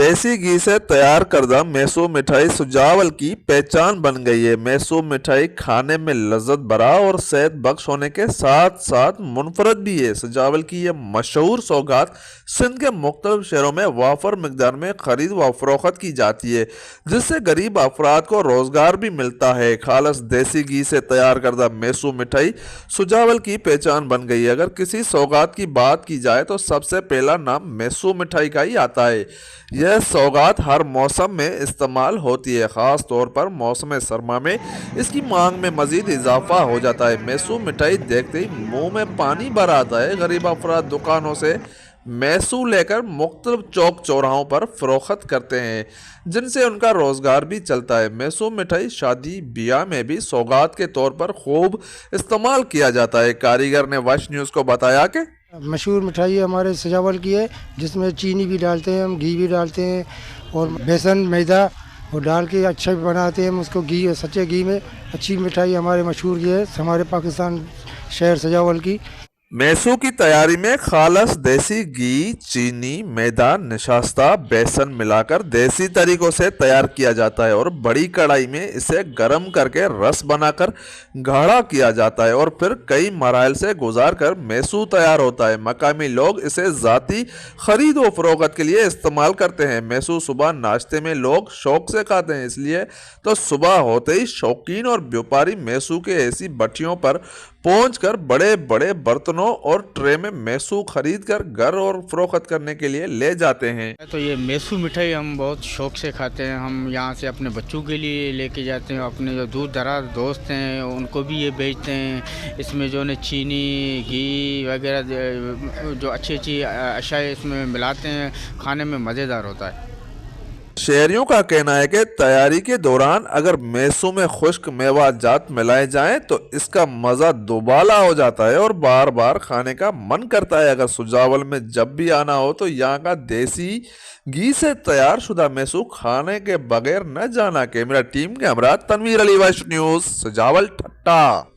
देसी घी से तैयार करदा मैसू मिठाई सुजावल की पहचान बन गई है। मैसू मिठाई खाने में लज्जत भरा और सेहत बख्श होने के साथ साथ मुनफरद भी है। सुजावल की यह मशहूर सौगात सिंध के मुख्तलिफ शहरों में वाफर मकदार में खरीद व फरोख्त की जाती है, जिससे गरीब अफराद को रोजगार भी मिलता है। खालस देसी घी से तैयार करदा मैसू मिठाई सुजावल की पहचान बन गई है। अगर किसी सौगात की बात की जाए तो सबसे पहला नाम मैसू मिठाई का ही आता है। यह सौगात हर मौसम में इस्तेमाल होती है, ख़ास तौर पर मौसम सरमा में इसकी मांग में मज़ीद इजाफा हो जाता है। मैसू मिठाई देखते ही मुंह में पानी भर आता है। गरीब अफराद दुकानों से मैसू लेकर मुख्तलिफ चौक चौराहों पर फरोख्त करते हैं, जिनसे उनका रोज़गार भी चलता है। मैसू मिठाई शादी ब्याह में भी सौगात के तौर पर खूब इस्तेमाल किया जाता है। कारीगर ने वश न्यूज़ को बताया कि मशहूर मिठाई हमारे सजावल की है, जिसमें चीनी भी डालते हैं, हम घी भी डालते हैं और बेसन मैदा और डाल के अच्छा भी बनाते हैं हम उसको। घी सच्चे घी में अच्छी मिठाई हमारे मशहूर की है, हमारे पाकिस्तान शहर सजावल की। मैसू की तैयारी में खालस देसी घी, चीनी, मैदा, निशास्ता, बेसन मिलाकर देसी तरीकों से तैयार किया जाता है और बड़ी कढ़ाई में इसे गर्म करके रस बनाकर गाढ़ा किया जाता है और फिर कई मराइल से गुजार कर मैसू तैयार होता है। मकामी लोग इसे ज़ाती खरीद व फरोख्त के लिए इस्तेमाल करते हैं। मैसू सुबह नाश्ते में लोग शौक से खाते हैं, इसलिए तो सुबह होते ही शौकीन और व्यापारी मैसू के ऐसी भट्टियों पर पहुंचकर बड़े बड़े बर्तनों और ट्रे में मैसू खरीद कर घर और फरोख्त करने के लिए ले जाते हैं। तो ये मैसू मिठाई हम बहुत शौक से खाते हैं। हम यहाँ से अपने बच्चों के लिए लेके जाते हैं, अपने जो दूर दराज दोस्त हैं उनको भी ये बेचते हैं। इसमें जो है चीनी, घी वगैरह जो अच्छी अच्छी अशिया इसमें मिलाते हैं, खाने में मज़ेदार होता है। शहरियों का कहना है कि तैयारी के दौरान अगर मैसू में खुश्क मेवा जात मिलाए जाएं तो इसका मज़ा दोबाला हो जाता है और बार बार खाने का मन करता है। अगर सुजावल में जब भी आना हो तो यहाँ का देसी घी से तैयार शुदा मैसू खाने के बगैर न जाना। कैमरा टीम के हमरा तनवीर अली, वश न्यूज़, सुजावल ठट्टा।